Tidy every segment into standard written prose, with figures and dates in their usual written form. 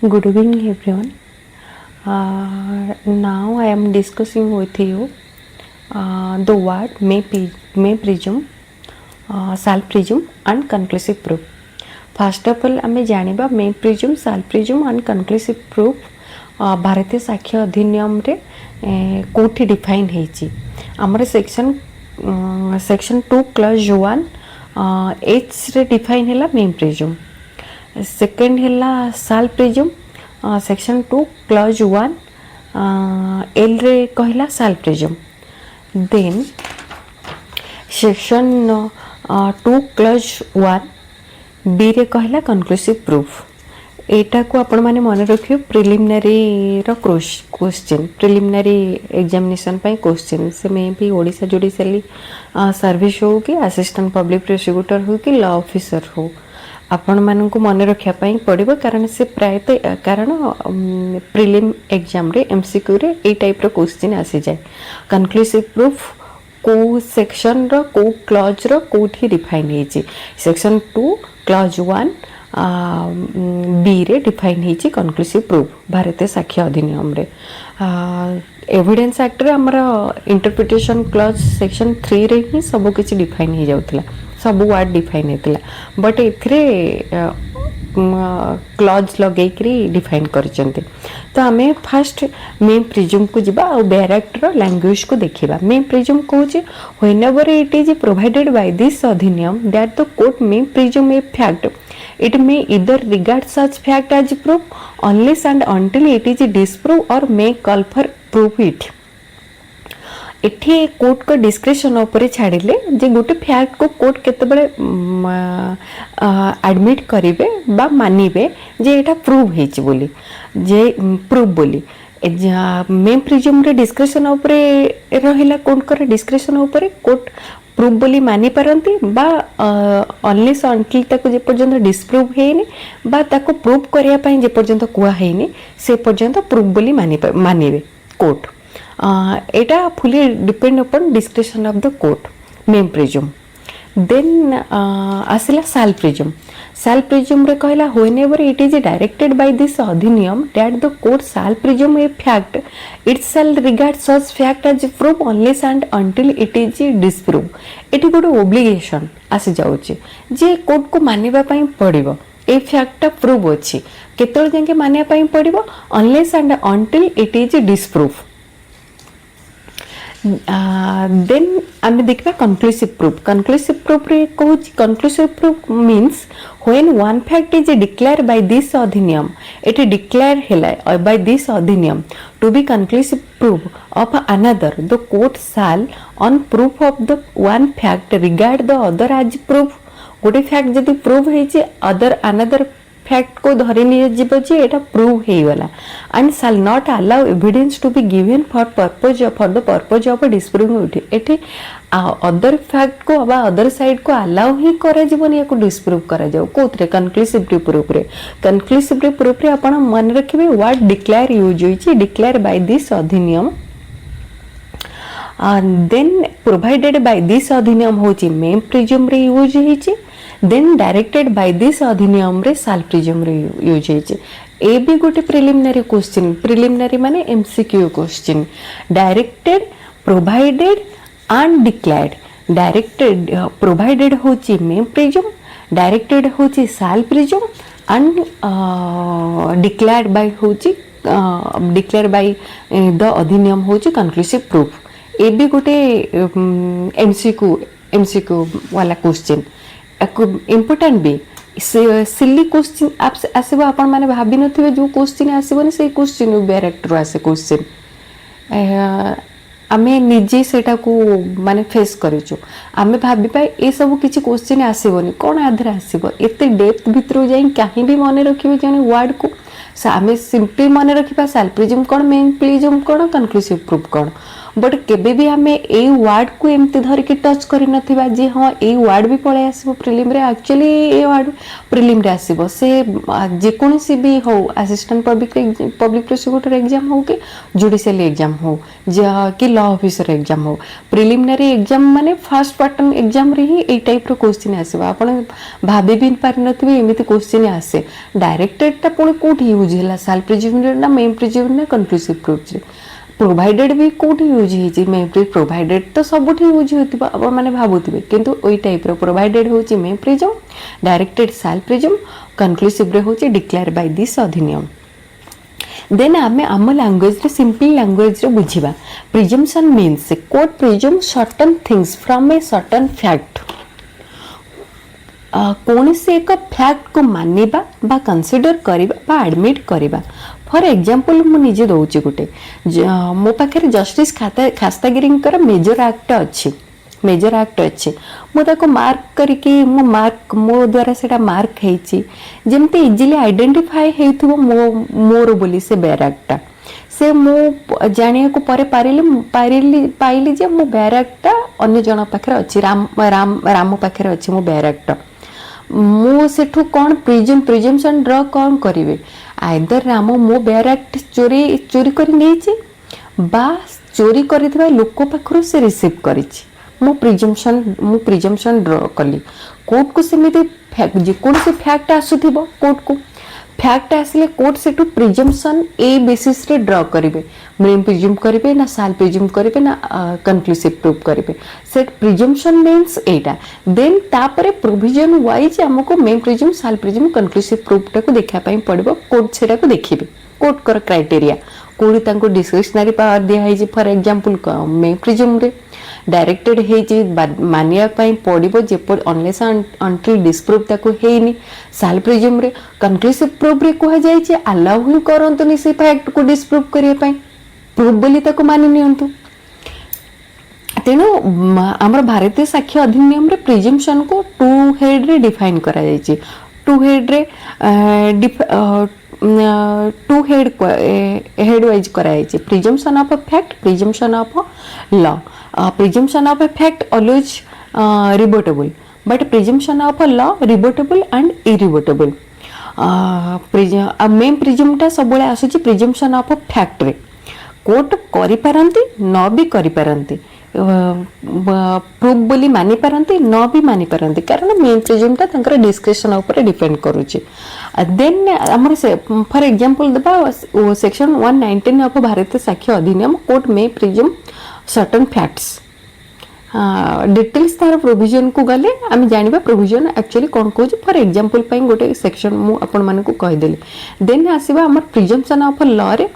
Good evening, everyone. Now I am discussing with you the word may presume, shall presume, and conclusive proof. First of all, आमे जानिबा may presume, shall presume, and conclusive proof भारतीय साक्ष्य अधिनियम रे कोठी define हेची. हमर section 2 clause 1 h रे define हैला may presume. सेकेंड हैला shall presume section 2 clause 1 L रे कहला shall presume. Then section 2 clause 1 B रे कहला कंक्लूसिव प्रूफ. एटा को आपण माने मन रखियो प्रिलिमिनरी रो क्वेश्चन, प्रिलिमिनरी एग्जामिनेशन पई क्वेश्चन से में भी ओडिसा जुडिशियली सर्विस हो कि असिस्टेंट पब्लिक प्रोसिक्यूटर हो कि लॉ ऑफिसर हो, आपण मानन को मन रखिया पई पड़िबो. कारण से प्रायतः कारण प्रिलिम एग्जाम रे एमसीक्यू रे ए टाइप रो क्वेश्चन आसी जाय. कंक्लूसिव प्रूफ को सेक्शन रो को क्लॉज रो कोठी डिफाइन हेची. सेक्शन 2 क्लॉज 1 बी रे डिफाइन हेची कंक्लूसिव प्रूफ भारतीय साक्ष्य अधिनियम रे. एविडेंस एक्ट रे हमरा इंटरप्रिटेशन क्लॉज सेक्शन 3 रे ही सब किछि डिफाइन हे जाउतला, सब वर्ड डिफाइन हेतला. बट एथरे क्लॉज लगे डिफाइन करचंते. तो आमे फर्स्ट मे प्रिज्यूम को जिबा और बेयर एक्ट रो लैंग्वेज को देखिबा. मे प्रिज्यूम कहूचे whenever it is provided by this अधिनियम that the court may presume a fact, it may either regard such fact as proof unless and until it is disproved or may call for proof it. एठी court को description ऊपर छाड़िले जे गोटे fact को court केते बळे admit करिवे बा मानिबे जे एटा prove हेछि बोली, जे prove बोली. मे प्रिज्यूम रे डिस्क्रिप्शन ऊपर रहिला कोर्ट कर डिस्क्रिप्शन ऊपर कोर्ट प्रूफ बोली मानि पारंती बा अनलेस अंटिल ताको जे पर्यंत डिस्प्रूव हेनी बा ताको प्रूफ करिया पई जे पर्यंत कुआ हेनी से पर्यंत प्रूफ बोली मानिबे कोर्ट. एटा fully depend upon description of the court may presume. Then आसिला shall presume. shall presume रे कहला whenever it is directed by this अधिनियम that the court shall presume a fact, it shall regard such fact as proof unless and until it is disproved. Eighty गोटे obligation आसी जाउची जे court को मानिबा पई पड़िबो. A fact prove अछि केतळ जाके मानिया पई पड़िबो unless and until it is disproved. Then आमे देखबा कंक्लूसिव प्रूफ. कंक्लूसिव प्रूफ रे कहूची conclusive proof means when one fact is declare by this अधिनियम, इट डिक्लेयर हैला बाय दिस अधिनियम to be conclusive proof of another, the court shall on proof of the one fact regard the other as proof. गोटे fact जदी prove हेछि other another fact को धरि नि जीव जे एटा प्रूव हे वाला and shall not allow evidence to be given for the purpose of disproving it. एठी अदर फैक्ट को बा अदर साइड को अलाउ ही करा जीवन या को डिस्प्रूव करा जाओ कोथरे कंक्लूसिव प्रूफ रे. कंक्लूसिव प्रूफ रे आपण मन रखिबे वर्ड डिक्लेयर यूज होइछि डिक्लेयर बाय दिस अधिनियम. देन प्रोवाइडेड बाय दिस अधिनियम होछि मे प्रिज्यूम रे यूज होइछि. देन डायरेक्टेड बाय दिस अधिनियम रे shall presume रे यूज होइछि. ए भी गोटे प्रिलिमिनरी क्वेश्चन, प्रिलिमिनरी माने MCQ question. Directed, provided and declared. Directed provided होछि मे प्रिज्यूम, डायरेक्टेड होछि shall presume and declared by होछि डिक्लेयर बाय द अधिनियम होछि कंक्लूसिव प्रूफ. ए भी गोटे एमसीक्यू वाला क्वेश्चन इम्पोर्टेंट भी सिली क्वेश्चन आसब. आपण माने भाबी नथिबे जो क्वेश्चन आसीबनी से क्वेश्चन बेयर एक्टर आसे क्वेश्चन आमे निजे सेटा को माने फेस करिचो. आमे भाबी पाए ए सब किछि क्वेश्चन आसीबनी कोन आधर आसीबो एते डेप्थ भितर जाई काहे भी माने रखिबे जने वर्ड को. आमे सिंपली माने रखिबा shall presume cone, main presume cone, conclusive proof cone. But केबे भी आमे ए वर्ड को एमती धरिकी टच कर नथिबा जे हाँ ए वर्ड भी पळे आसीबो प्रिलिम रे एक्चुअली ए वर्ड प्रिलिम रे आसीबो से जे कोनसी भी हो असिस्टेंट पब्लिक प्रोसिक्यूटर एग्जाम हो कि जुडिशियल एग्जाम हो कि लॉ ऑफिसर एग्जाम हो प्रिलिमिनरी एग्जाम माने फर्स्ट पैटर्न एग्जाम रे ही ए टाइप रो क्वेश्चन आसीबो आपण भाबी भी पार नथिबे एमिति क्वेश्चन आसे डायरेक्टेड ता पुणी कोठी यूज होला सेल्फ प्रिजुडिशियल ना मेन प्रिजुडिशियल ना कंक्लूसिव प्रूफ रे प्रोवाइडेड भी कोठी यूज होची मेन प्रोवाइडेड तो सबठी यूज होतिबा अब माने भाबुतिबे किंतु ओई टाइप रो प्रोवाइडेड होची may presume directed shall presume conclusive रे होची डिक्लेयर बाय दिस अधिनियम देन आमे आम लैंग्वेज रे सिंपल लैंग्वेज रे बुझिबा presumption means court presume certain things from a certain fact कौन से एक फैक्ट को मानिबा बा कंसीडर करिबा बा एडमिट करिबा फॉर एग्जांपल मु निजे दउची गुटे मो पाखे जस्टिस खास्तागिरी मेजर एक्ट अच्छी मेजर एक्ट अच्छे मुझे मार्क करके मो द्वारा से मार्क होमती इजिली आइडेंटिफाई हो मोर बोली से बेयर एक्टा से मु जानिया को परे पाइली जे मो बेयर एक्टा अन्य जन पाखे अच्छी राम राम राम पाखे अच्छी मो बेयर एक्टा मु सेठू कौन प्रिजम्पशन ड्र कौन करेंगे आइदर राम मो बेयर एक्ट चोरी कर चोरी कर लोक पाखु से रिसीव कर मु प्रिजम्पशन ड्र कली कोर्ट को सेमिति जेकोन से फैक्ट आसुथिबो कोर्ट को फैक्ट आसिले कोर्ट सेटू प्रिजम्पशन ए बेसिस रे ड्र करिवे मेन प्रिज्यूम करिवे ना साल प्रिज्यूम करिवे ना कंक्लूसिव प्रूफ करिवे सेट प्रिजम्पशन मींस एटा देन तापरे प्रोविजन वाइज हमको मेन प्रिज्यूम साल प्रिज्यूम कंक्लूसिव प्रूफ टाको देखा पई पड़िबो कोर्ट सेटा को देखिबे कोर्ट कर क्राइटेरिया कोडी तांको डिस्क्रिशनरी पावर दिया है फॉर एग्जांपल मेन प्रिज्यूम रे डायरेक्टेड हेची मानिया पई पड़िबो जेपर अनलेस अनटिल डिस्प्रूव ताको हेनी साल प्रिज्यूम रे कंक्लूसिव प्रूफ रे कहा जाय जे अलाउ ही करंतु से फैक्ट को डिस्प्रूव करिया पई प्रूफ बोली ताको मानि नियंतु तेणु आमर भारतीय साक्ष्य अधिनियम रे प्रिजम्पशन को टू हेड रे डिफाइन करा जायछि टू हेड रे टू हेड वाइज करा जायछि presumption of fact presumption of law presumption of a fact always rebuttable but presumption of a law rebuttable and irrebuttable main presume टा सब बेले आसुची presumption of a fact रे court करि पारंती न भी करि पारंती प्रूफ बोली मानि पारंती न भी मानि पारंती कारण मेन प्रिज्यूम टा तंकर डिस्क्रिप्शन ऊपर डिपेंड करूची देन हमर फॉर एग्जांपल दबा सेक्शन 119 ऑफ भारतीय साक्ष्य अधिनियम कोर्ट में प्रिज्यूम सर्टेन फैक्ट्स डिटेल्स तार प्रोविजन को गले आम जानिबा प्रोविजन एक्चुअली कौन कहूँ फॉर एग्जांपल पई गोटे सेक्शन मु आपण मानकु कहि देली देन आसीबा हमर प्रिजम्पशन ऑफ लॉ रे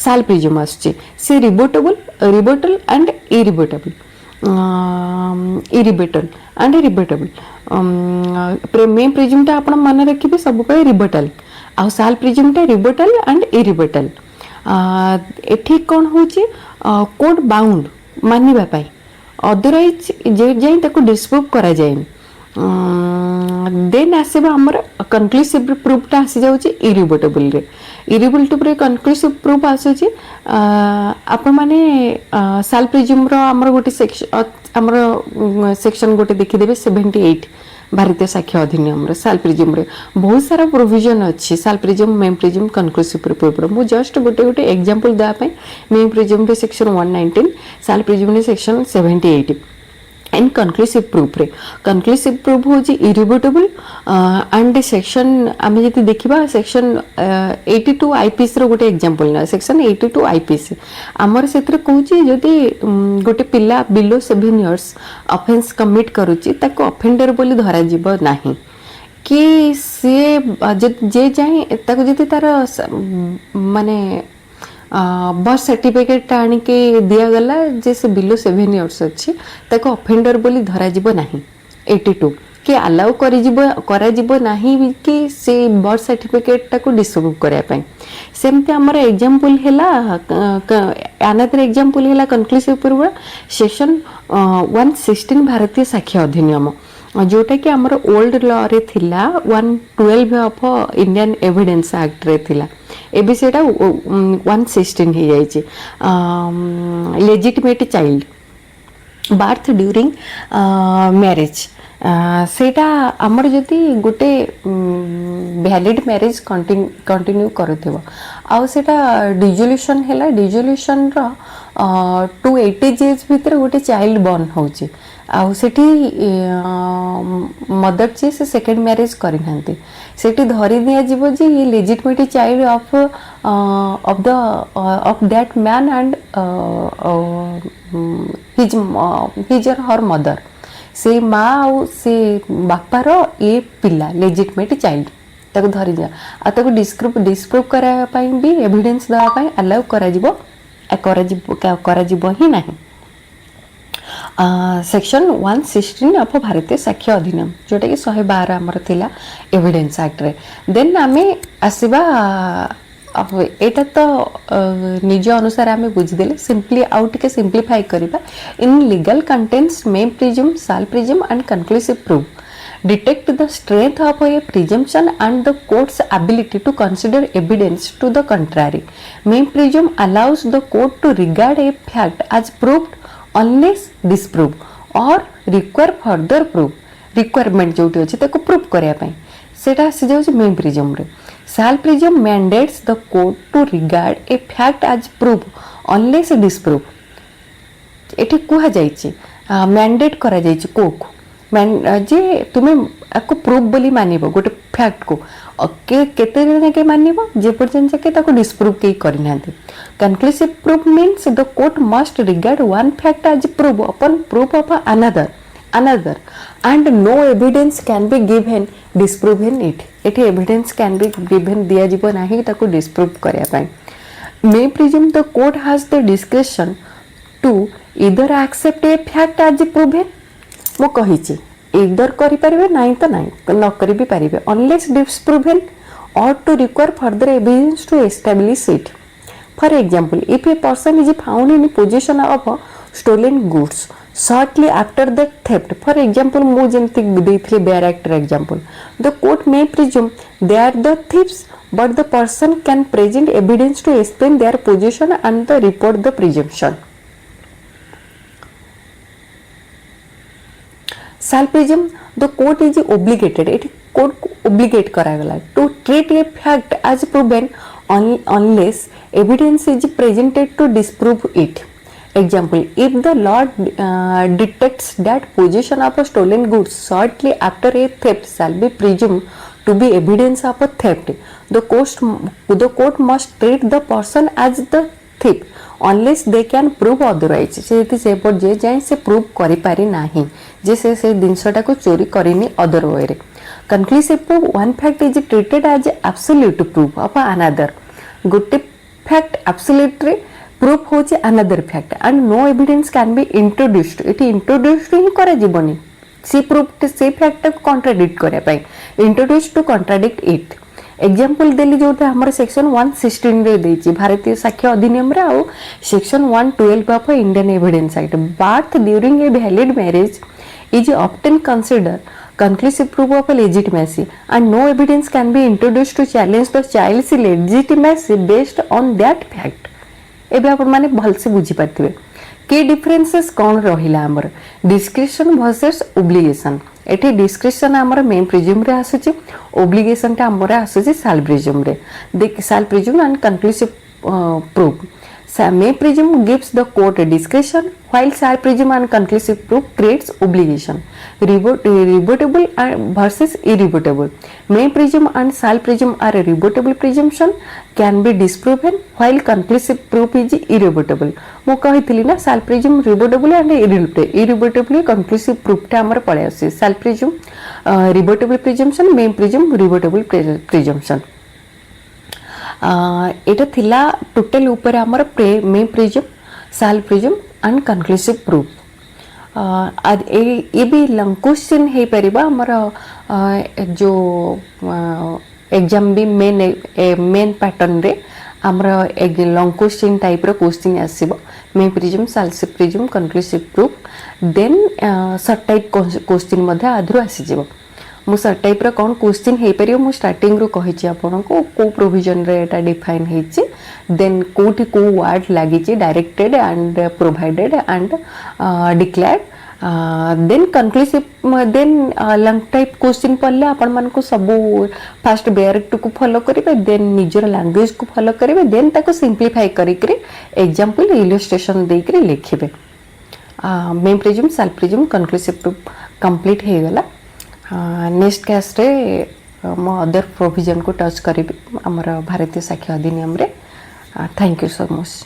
साल प्रिज्यूम आछे से रिबोटेबल एंड इरिबोटेबल एंड रिबोटेबल मेन प्रिज्यूम टा आपण मन रखिबे सब पे रिबोटल आ साल प्रिज्यूम टा रिबोटल एंड इरिबोटल एठी कौन होची कोर्ट बाउंड मानिबा पाई अदरवाइज जे जाई ताको डिस्प्रूव करा जाय देन आसीबा हमर कंक्लूसिव प्रूफ टा आसी जाउची इरिबोटेबल रे इरिबोटेबल रे कंक्लूसिव प्रूफ आसुची आपण माने साल प्रिज्यूम रो हमर गोटे सेक्शन हमर सेक्शन गोटे देखि देबे 78 भारतीय साक्ष्य अधिनियम रे साल प्रिज्यूम रे बहुत सारा प्रोविजन अच्छी साल presume main presume conclusive proof मु जस्ट गोटे एग्जांपल दा पई मेन प्रिज्यूम रे सेक्शन 119 साल प्रिज्यूम रे सेक्शन 78 एंड कंक्लूसिव प्रूफ होची इरिबोटेबल एंड सेक्शन आमे जति देखिबा सेक्शन 82 आईपीसी रो गोटे एग्जांपल ना सेक्शन 82 आईपीसी हमर सेत्र कहूची जति गोटे पिल्ला बिलो 7 इयर्स ऑफेंस कमिट करूची ताको ऑफेंडर बोली धरा जीव नाही कि से जे जाय ताको जति तार माने बर्थ सर्टिफिकेट आनिके दिया गला जे से बिलो 7 इयर्स अच्छी ताको ऑफेंडर बोली धरा जीव नाही 82 कि अलाउ करा जीव नाही कि से बर्थ सर्टिफिकेट ताको डिस्प्रूव करिया पई सेमते हमर एग्जांपल हैला अनदर एग्जांपल हैला कंक्लूसिव प्रूफ सेक्शन 116 भारतीय साक्ष्य अधिनियम जोटा कि आमर ओल्ड लॉ रे थिला 112 ऑफ इंडियन एविडेंस एक्ट रे थिला एबे सेटा 116 हो जाइए legitimate child birth during marriage सेटा आमर जदि गोटे वैलिड मैरिज कंटिन्यू करुथिबो आउ सेटा डिजोल्यूशन हैला डिजोल्यूशन रो 280 एज भितर गोटे चाइल्ड बॉर्न होची आउ सेठी मदर जी से सेकेंड मैरिज करिनांती सेठी धरी दिया जीवो जे ये legitimate child of that man and his और हर मदर से माँ आउ से बापार ये पिला लेजिटिमेट चाइल्ड ताको धरी दिया आ ताको डिस्प्रूव कराया भी एविडेंस देवाई अलाउ करा ही नहीं सेक्शन 116 ऑफ भारतीय साक्ष्य अधिनियम जोटा कि 112 आमर थिला एविडेंस एक्ट रे देन आमे आसीबा एटा तो निज अनुसार आमे बुझिदेले सिंपली आउ टिके सिंप्लीफाई करिबा in legal contents may presume shall presume and conclusive proof dictate the strength of a presumption and the court's ability to consider evidence to the contrary may presume allows the court to regard a fact as proved unless disprove or require further proof requirement जोटी अछि ताको proof करिया पई सेटा आसी जाउछि may presume रे shall presume mandates the court to regard a fact as proof unless disprove एठी कुहा जाइछि मैंडेट करा जाइछि को जे तुमे आको प्रूफ बोली मानिबो गोटे फैक्ट को केते दिन के मानिबो जे पर्यंत के ताको डिस्प्रूव के करिनांती conclusive proof means the court must regard one fact as proof upon proof of another and no evidence can be given disproven it एठी एविडेंस कैन बी गिवन दिया जीवो नाही ताको डिस्प्रूव करिया पई may presume the court has the discretion to either accept a fact as proven मो कहिछि इधर करि परिबे नाही तो नाही न करि भी परिबे unless डिस्प्रूवन or to require further evidence to establish it. For example, if a person is found in possession of stolen goods shortly after the theft, for example, मु जेमति देथले बेयर एक्टर example, the court may presume they are the thieves, but the person can present evidence to explain their possession and the report the presumption. Shall presume the court is obligated, it court obligate karagala to treat a fact as proven unless evidence is presented to disprove it. Example, if the law detects that possession of a stolen goods shortly after a theft shall be presumed to be evidence of a theft, the court must treat the person as the thief unless they can prove otherwise. से पर जे जाय से prove करि पारि नाही जे से दिनसटा को चोरी करिनी अदर वे रे conclusive proof one fact is treated as absolute proof of another गोटे फैक्ट एब्सोल्यूटली प्रूफ होचे another fact and no evidence can be introduced it introduced ही करा जीवनी सी प्रूफ से फैक्ट को कॉन्ट्राडिक्ट करिया पई introduce to contradict it example देली जोटा हमर सेक्शन 116 रे देछि भारतीय साक्ष्य अधिनियम रे आ section 112 of Indian Evidence Act birth during a valid marriage is often considered conclusive proof of legitimacy and no evidence can be introduced to challenge the child's legitimacy based on that fact. एबे आपण माने भल से बुझी पाथिबे के differences कोन रहिला हमर description versus obligation एठी डिस्क्रिप्शन हमर मेन प्रिज्यूम रे आसुची ओब्लिगेशन ता हमर आसुची शाल प्रिज्यूम रे देख shall presume and conclusive proof may presume gives the court a discretion while shall presume and conclusive proof creates obligation. Rebuttable versus irrebuttable. May presume and shall presume are a rebuttable presumption can be disproven while conclusive proof is irrebuttable. मु कहितली ना shall presume rebuttable and irrebuttable conclusive proof टा हमर पळे आसी shall presume rebuttable presumption may presume rebuttable presumption. एटा थिला total ऊपर हमर may presume shall presume and conclusive proof ए भी लंग क्वेश्चन हे परिबा हमर जो एग्जाम भी मेन पैटर्न रे आमर एक लॉन्ग क्वेश्चन टाइप रो क्वेश्चन आसीबो may presume shall presume conclusive proof then short type question मध्ये आधुर आसी जिवो मु सर्ट टाइप रो कोन क्वेश्चन हे परियो मु स्टार्टिंग रो कहि आपन को प्रोविजन रे एटा डिफाइन हेछि देन कोठी को वर्ड लागी छि directed and provided and declared then conclusive then long type question पढ़ले आपण मन को सब फास्ट डायरेक्ट को फॉलो करिवे देन निजर लैंग्वेज को फॉलो करिवे देन ताको सिंपलीफाई करी करी एग्जांपल इलस्ट्रेशन दे करी लिखिबे may presume shall presume conclusive proof complete हे गला नेक्स्ट क्लास रे मो अदर प्रोविजन को टच करी हमर भारतीय साक्ष्य अधिनियम रे थैंक यू सो मच।